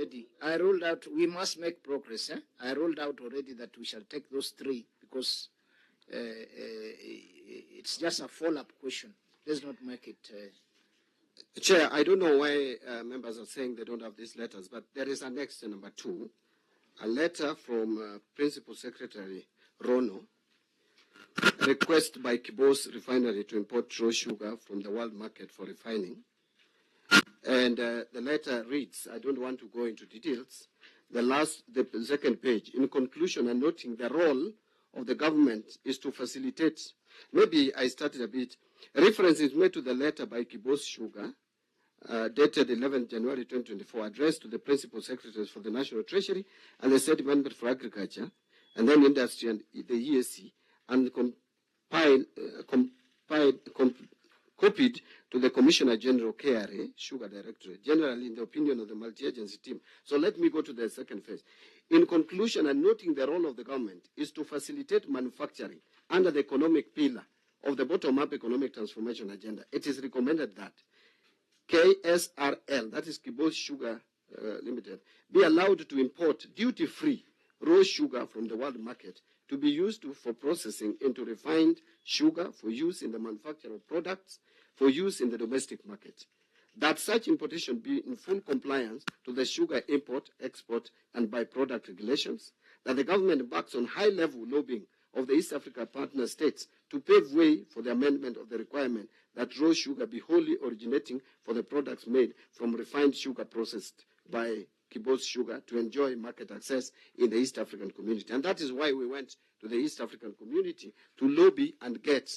already. I rolled out, we must make progress. I rolled out already that we shall take those 3 because it's just a follow-up question. Let's not make it... Chair, I don't know why members are saying they don't have these letters, but there is a next number 2, a letter from Principal Secretary Rono, a request by Kibos Refinery to import raw sugar from the world market for refining. And the letter reads, I don't want to go into details, the second page, in conclusion and noting the role of the government is to facilitate, maybe I started a bit, reference is made to the letter by Kibos Sugar, dated 11 January 2024, addressed to the Principal Secretaries for the National Treasury and the State Department for Agriculture, and then Industry and the ESC, and copied to the Commissioner General KRA, Sugar Directorate, generally in the opinion of the multi-agency team. So let me go to the second phase. In conclusion, and noting the role of the government is to facilitate manufacturing under the economic pillar of the bottom-up economic transformation agenda, it is recommended that KSRL, that is Kibos Sugar Limited, be allowed to import duty-free raw sugar from the world market to be used for processing into refined sugar for use in the manufacture of products for use in the domestic market. That such importation be in full compliance to the sugar import, export, and byproduct regulations, that the government embarks on high-level lobbying of the East Africa partner states to pave way for the amendment of the requirement that raw sugar be wholly originating for the products made from refined sugar processed by Kibos Sugar to enjoy market access in the East African community. And that is why we went to the East African community to lobby and get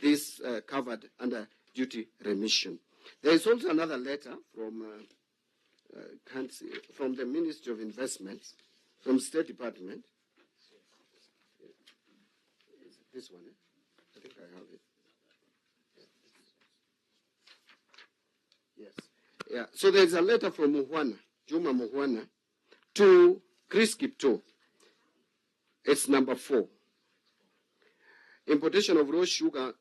this covered under duty remission. There is also another letter from the Ministry of Investments, from State Department. Is it this one? I think I have it. Yes. Yeah. So there is a letter from Juma Muhwana, to Chris Kipto. It's number 4. Importation of raw sugar,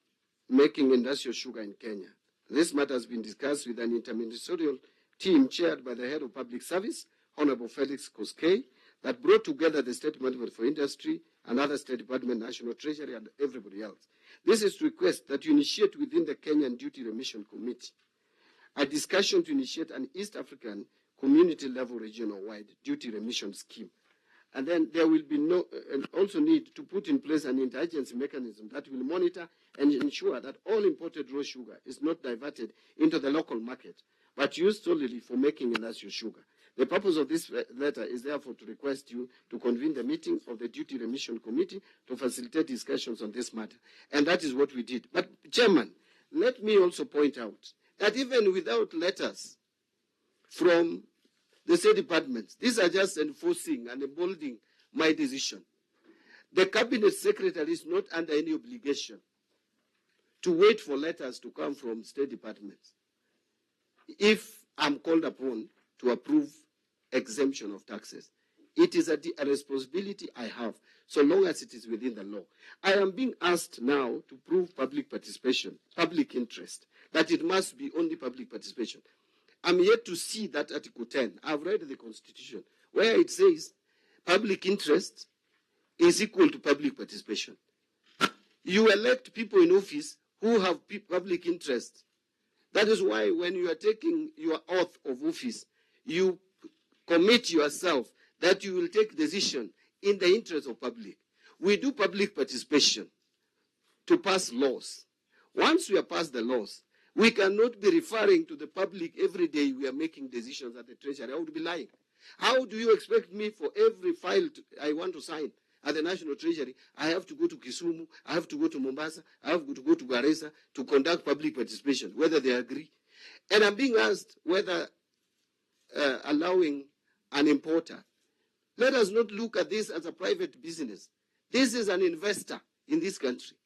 making industrial sugar in Kenya. This matter has been discussed with an interministerial team chaired by the head of public service, Honorable Felix Koskei, that brought together the State Department for Industry and other State Department, National Treasury, and everybody else. This is to request that you initiate within the Kenyan Duty Remission Committee a discussion to initiate an East African community-level regional-wide duty remission scheme. And then there will be and also need to put in place an interagency mechanism that will monitor and ensure that all imported raw sugar is not diverted into the local market, but used solely for making industrial sugar. The purpose of this letter is therefore to request you to convene the meeting of the Duty Remission Committee to facilitate discussions on this matter. And that is what we did. But, Chairman, let me also point out that even without letters from the State Departments, these are just enforcing and emboldening my decision. The Cabinet Secretary is not under any obligation to wait for letters to come from State Departments if I'm called upon to approve exemption of taxes. It is a responsibility I have, so long as it is within the law. I am being asked now to prove public participation, public interest, that it must be only public participation. I'm yet to see that Article 10. I've read the Constitution, where it says public interest is equal to public participation. You elect people in office who have public interest. That is why when you are taking your oath of office, you commit yourself that you will take decision in the interest of public. We do public participation to pass laws. Once we have passed the laws, we cannot be referring to the public every day we are making decisions at the Treasury. I would be lying. How do you expect me for every file I want to sign at the National Treasury, I have to go to Kisumu, I have to go to Mombasa, I have to go to Garissa to conduct public participation, whether they agree? And I'm being asked whether allowing an importer. Let us not look at this as a private business. This is an investor in this country.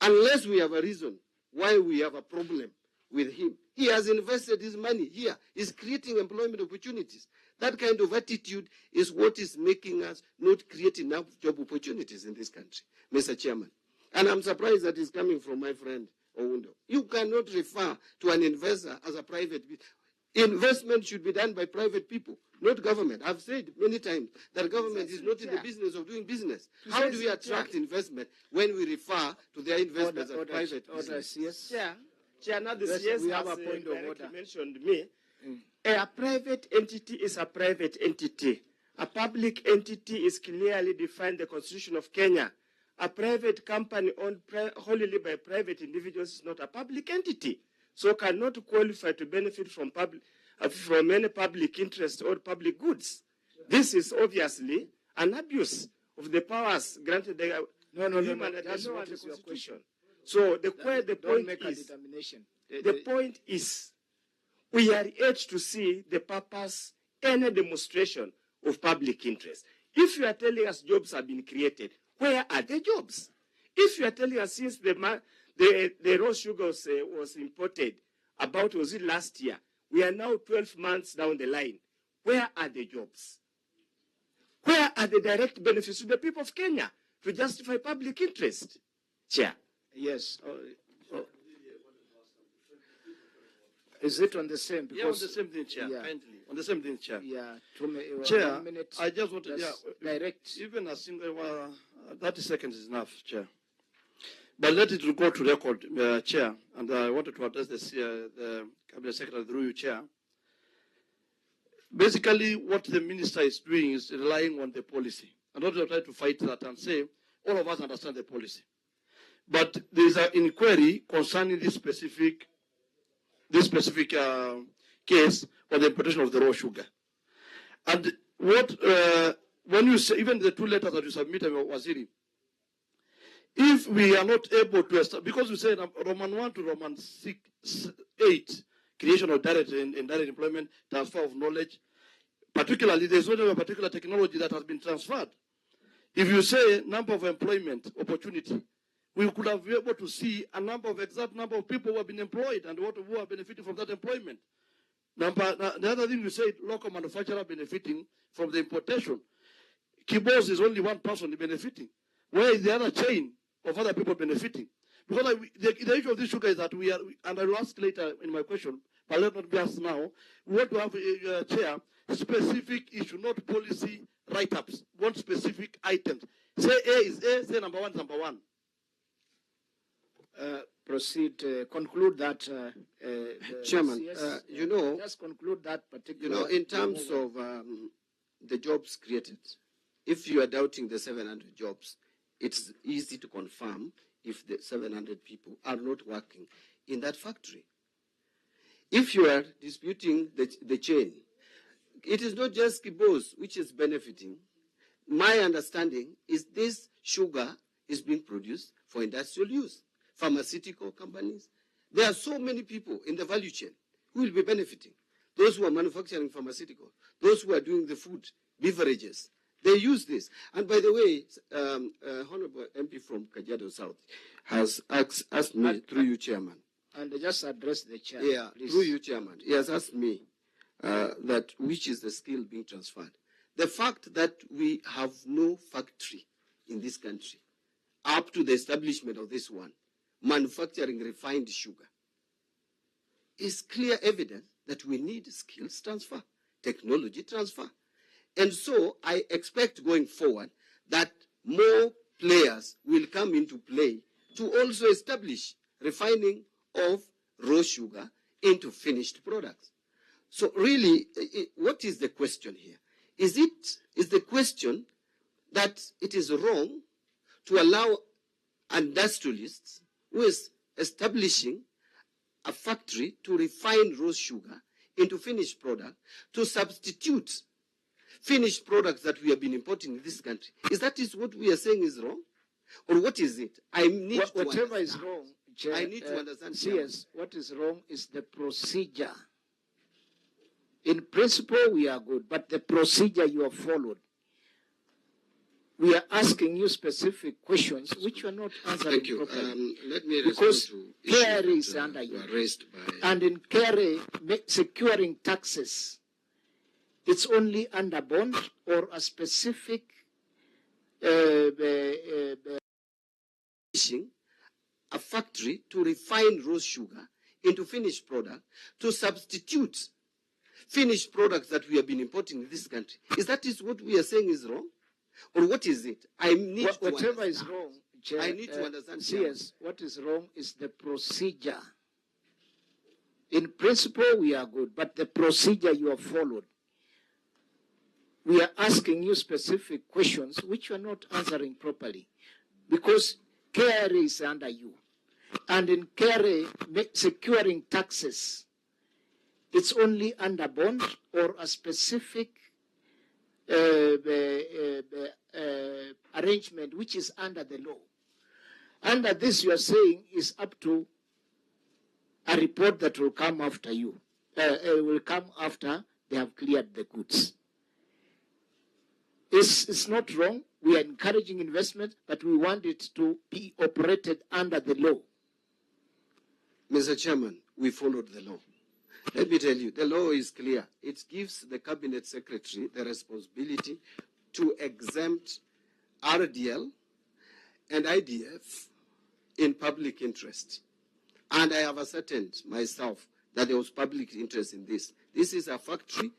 Unless we have a reason why we have a problem with him. He has invested his money here. He's creating employment opportunities. That kind of attitude is what is making us not create enough job opportunities in this country, Mr. Chairman. And I'm surprised that it's coming from my friend Owundo. You cannot refer to an investor as a private business. Investment should be done by private people. not government. I've said many times that government is not in the business of doing business. How do we attract investment when we refer to their investments as private business? Yes. Chair, now the Yes, CS we have has a point of order. mentioned me. A private entity is a private entity. A public entity is clearly defined in the Constitution of Kenya. A private company owned wholly by private individuals is not a public entity, so cannot qualify to benefit from any public interest or public goods. This is obviously an abuse of the powers granted to him and the Constitution. So the point is, we are yet to see the purpose, any demonstration of public interest. If you are telling us jobs have been created, where are the jobs? If you are telling us since the raw sugar was imported, was it last year? We are now 12 months down the line. Where are the jobs? Where are the direct benefits to the people of Kenya to justify public interest? Chair. Yes. Is it on the same? Because, on the same thing, Chair. Yeah. Kindly. On the same thing, Chair. Yeah. Chair, 1 minute. I just want to direct. Even a single 30 seconds is enough, Chair. But let it go to record, Chair. And I wanted to address the Cabinet Secretary through you, Chair. Basically, what the minister is doing is relying on the policy. And not to try to fight that and say, all of us understand the policy. But there is an inquiry concerning this specific case on the importation of the raw sugar. And what, when you say, even the two letters that you submitted, Waziri, if we are not able to establish, because we say Roman 1 to Roman 8, creation of direct and indirect employment, transfer of knowledge, particularly there's only a particular technology that has been transferred. If you say number of employment opportunity, we could have been able to see a exact number of people who have been employed and who are benefiting from that employment. The other thing you said, local manufacturer benefiting from the importation. Kibos is only one person benefiting. Where is the other chain of other people benefiting? Because the issue of this sugar is that we are, and I will ask later in my question, but let not be asked now, we want to have a chair, specific issue, not policy write-ups, one specific items. Say A is A, say number 1 is number 1. Proceed, conclude that. Chairman, just conclude that particular. In terms of the jobs created, if you are doubting the 700 jobs, it's easy to confirm if the 700 people are not working in that factory. If you are disputing the chain, it is not just Kibos which is benefiting. My understanding is this sugar is being produced for industrial use. Pharmaceutical companies. There are so many people in the value chain who will be benefiting. Those who are manufacturing pharmaceuticals, those who are doing the food, beverages, they use this. And by the way, Honorable MP from Kajiado South has asked me, through you, Chairman. And just address the chair. Yeah, please. Through you, Chairman. He has asked me that which is the skill being transferred. The fact that we have no factory in this country up to the establishment of this one, manufacturing refined sugar, is clear evidence that we need skills transfer, technology transfer. And so I expect going forward that more players will come into play to also establish refining of raw sugar into finished products. So really, what is the question here? Is the question that it is wrong to allow industrialists who is establishing a factory to refine raw sugar into finished product to substitute finished products that we have been importing in this country? Is that what we are saying is wrong? Or what is it? I need to whatever understand. is wrong, Chair, I need to understand. Yes, what is wrong is the procedure. In principle, we are good, but the procedure you have followed. We are asking you specific questions which you are not answering Thank you. properly. Let me Because respond to Kerry issues is that under you. were raised by. And in Kerry, securing taxes, it's only under bond or a specific a factory to refine raw sugar into finished product to substitute finished products that we have been importing in this country. Is that what we are saying is wrong? Or what is it? I need to whatever understand. is wrong, Chair, I need to understand. CS, what is wrong is the procedure. In principle, we are good, but the procedure you have followed. We are asking you specific questions which you are not answering properly because KRA is under you. And in KRA, securing taxes, it's only under bond or a specific arrangement which is under the law. Under this, you are saying is up to a report that will come after you, will come after they have cleared the goods. It's not wrong. We are encouraging investment, but we want it to be operated under the law. Mr. Chairman, we followed the law. Let me tell you, the law is clear. It gives the Cabinet Secretary the responsibility to exempt RDL and IDF in public interest. And I have ascertained myself that there was public interest in this. This is a factory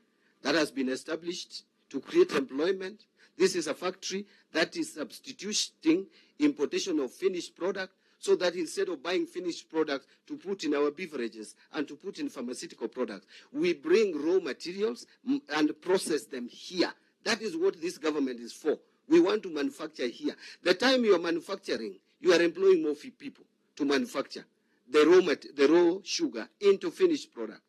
that has been established to create employment. This is a factory that is substituting importation of finished product so that instead of buying finished products to put in our beverages and to put in pharmaceutical products, we bring raw materials and process them here. That is what this government is for. We want to manufacture here. The time you are manufacturing, you are employing more people to manufacture the raw sugar into finished product.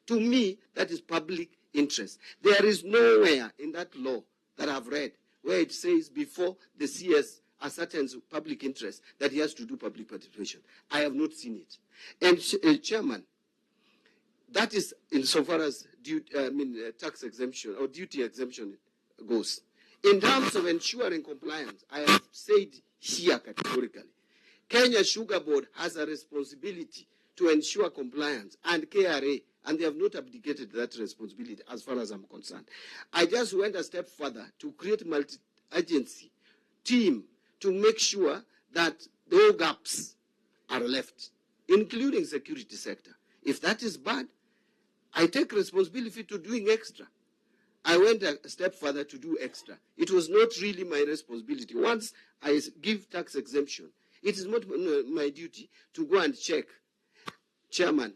To me, that is public interest. There is nowhere in that law that I've read where it says before the CS ascertains public interest that he has to do public participation. I have not seen it. And Chairman, that is insofar as tax exemption or duty exemption goes. In terms of ensuring compliance, I have said here categorically, Kenya Sugar Board has a responsibility to ensure compliance, and KRA, and they have not abdicated that responsibility as far as I'm concerned. I just went a step further to create multi-agency team to make sure that no gaps are left, including security sector. If that is bad, I take responsibility to doing extra. I went a step further to do extra. It was not really my responsibility. Once I give tax exemption, it is not my duty to go and check. Chairman,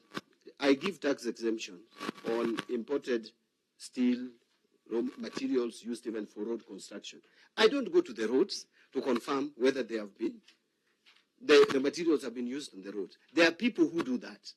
I give tax exemption on imported steel, raw materials used even for road construction. I don't go to the roads to confirm whether they have been, the materials have been used on the road. There are people who do that.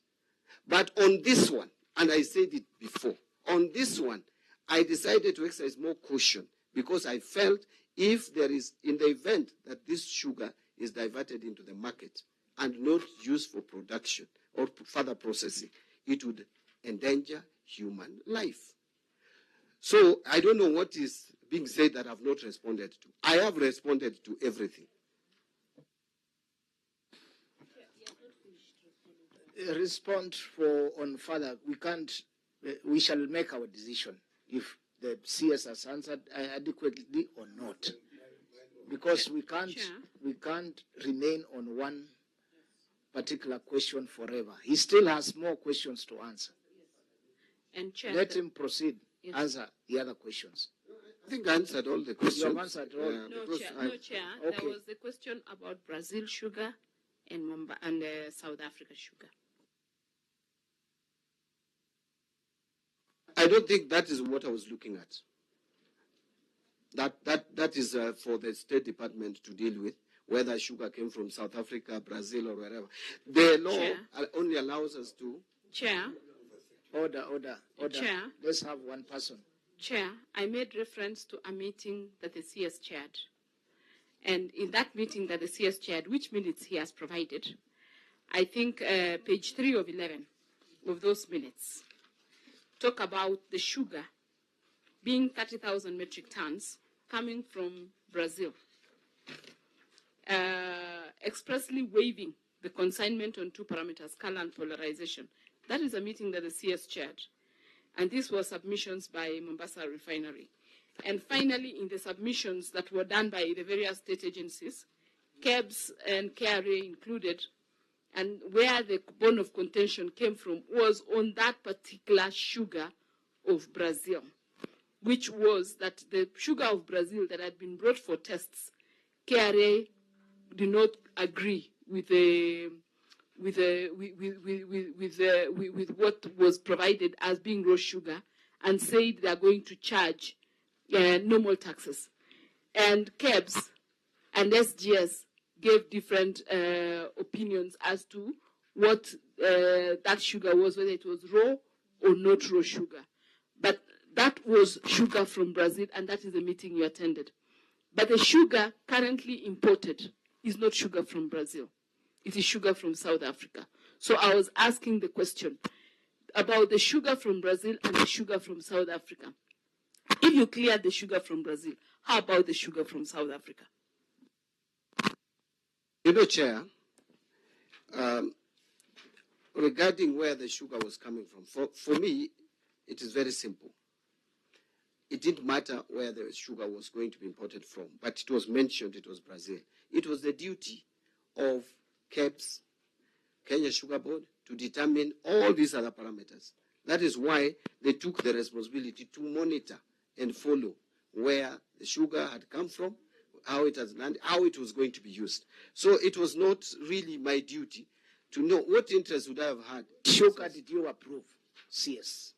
But on this one, and I said it before, on this one, I decided to exercise more caution because I felt if there is, in the event that this sugar is diverted into the market and not used for production or further processing, it would endanger human life. So I don't know what is being said that I have not responded to. I have responded to everything. Respond on further. We can't. We shall make our decision if the CS has answered adequately or not, because we can't remain on one particular question forever. He still has more questions to answer. And Chair, let him proceed. Yes. Answer the other questions. I think I answered all the questions. You have answered all. No, Chair. Okay. There was the question about Brazil sugar and South Africa sugar. I don't think that is what I was looking at. That is for the State Department to deal with, whether sugar came from South Africa, Brazil, or wherever. The law only allows us to... Chair. Order. Chair. Let's have one person. Chair, I made reference to a meeting that the CS chaired. And in that meeting that the CS chaired, which minutes he has provided, I think page 3 of 11 of those minutes talk about the sugar being 30,000 metric tons coming from Brazil, expressly waiving the consignment on 2 parameters, color and polarization. That is a meeting that the CS chaired. And this was submissions by Mombasa Refinery. And finally, in the submissions that were done by the various state agencies, KEBS and KRA included, and where the bone of contention came from was on that particular sugar of Brazil, which was that the sugar of Brazil that had been brought for tests, KRA did not agree with what was provided as being raw sugar, and said they are going to charge normal taxes. And KEBS and SGS gave different opinions as to what that sugar was, whether it was raw or not raw sugar. But that was sugar from Brazil, and that is the meeting you attended. But the sugar currently imported is not sugar from Brazil. It is sugar from South Africa. So I was asking the question about the sugar from Brazil and the sugar from South Africa. If you cleared the sugar from Brazil, how about the sugar from South Africa? You know, Chair, regarding where the sugar was coming from, for me, it is very simple. It didn't matter where the sugar was going to be imported from, but it was mentioned it was Brazil. It was the duty of KEBS, Kenya Sugar Board, to determine all these other parameters. That is why they took the responsibility to monitor and follow where the sugar had come from, how it has landed, how it was going to be used. So it was not really my duty to know what interest would I have had. Sugar did you approve? CS.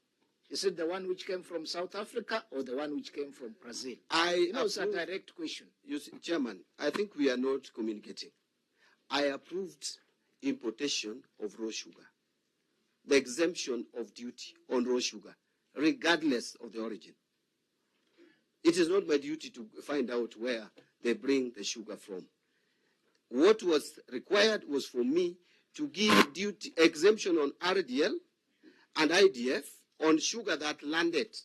Is it the one which came from South Africa or the one which came from Brazil? It's a direct question. You see, Chairman, I think we are not communicating. I approved importation of raw sugar, the exemption of duty on raw sugar, regardless of the origin. It is not my duty to find out where they bring the sugar from. What was required was for me to give duty exemption on RDL and IDF on sugar that landed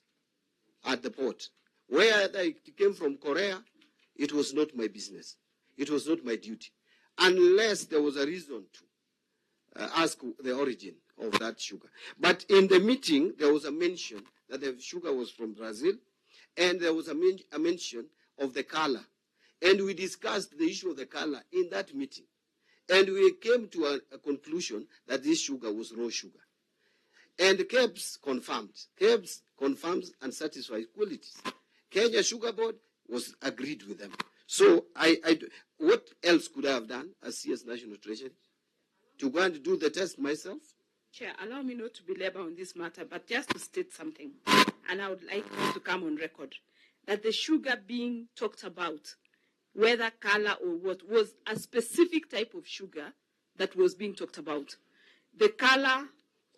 at the port. Where it came from Korea, it was not my business. It was not my duty, unless there was a reason to ask the origin of that sugar. But in the meeting, there was a mention that the sugar was from Brazil, and there was a mention of the color. And we discussed the issue of the color in that meeting. And we came to a conclusion that this sugar was raw sugar. And KEBS confirmed. KEBS confirms and satisfies qualities. Kenya Sugar Board was agreed with them. So what else could I have done as CS National Treasury? To go and do the test myself? Chair, allow me not to belabor on this matter, but just to state something, and I would like you to come on record, that the sugar being talked about, whether color or what, was a specific type of sugar that was being talked about. The color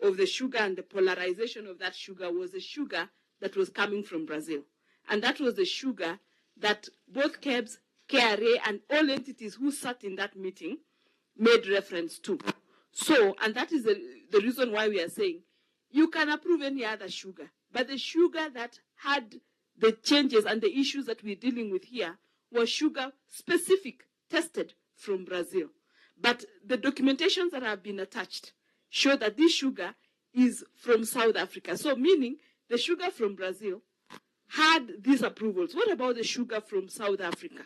of the sugar and the polarization of that sugar was a sugar that was coming from Brazil. And that was the sugar that both KEBS, KRA, and all entities who sat in that meeting made reference to. So, and that is the reason why we are saying, you can approve any other sugar, but the sugar that had the changes and the issues that we're dealing with here was sugar specific, tested from Brazil. But the documentations that have been attached show that this sugar is from South Africa. So meaning the sugar from Brazil had these approvals. What about the sugar from South Africa?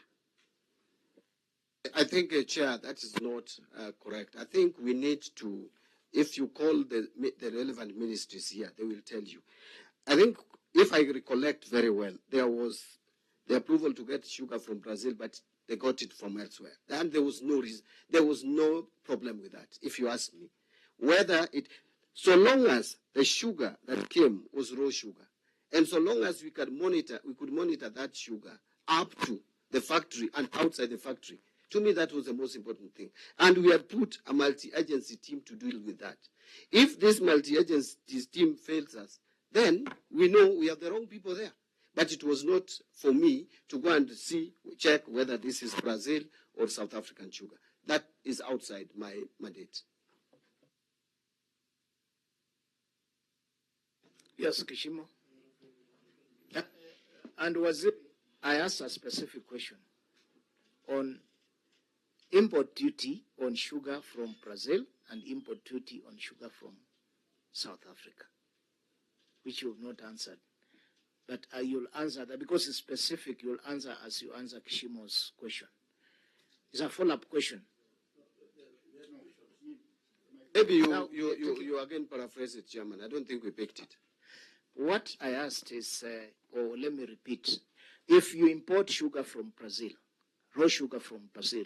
I think, Chair, that is not correct. I think we need to, if you call the relevant ministries here, they will tell you. I think, if I recollect very well, there was the approval to get sugar from Brazil, but they got it from elsewhere. And there was no reason, there was no problem with that, if you ask me. Whether it, so long as the sugar that came was raw sugar, and so long as we could monitor that sugar up to the factory and outside the factory, to me that was the most important thing. And we had put a multi-agency team to deal with that. If this multi-agency team fails us, then we know we have the wrong people there. But it was not for me to go and check whether this is Brazil or South African sugar. That is outside my mandate. Yes, Kishimo. And was it, I asked a specific question on import duty on sugar from Brazil and import duty on sugar from South Africa, which you have not answered. But you'll answer that because it's specific, you'll answer as you answer Kishimo's question. It's a follow-up question. Maybe you again paraphrase it, Chairman. I don't think we picked it. What I asked is, or let me repeat, if you import sugar from Brazil, raw sugar from Brazil,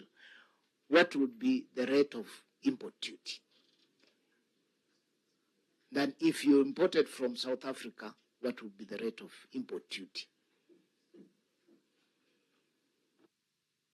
what would be the rate of import duty? Then if you import it from South Africa, what would be the rate of import duty?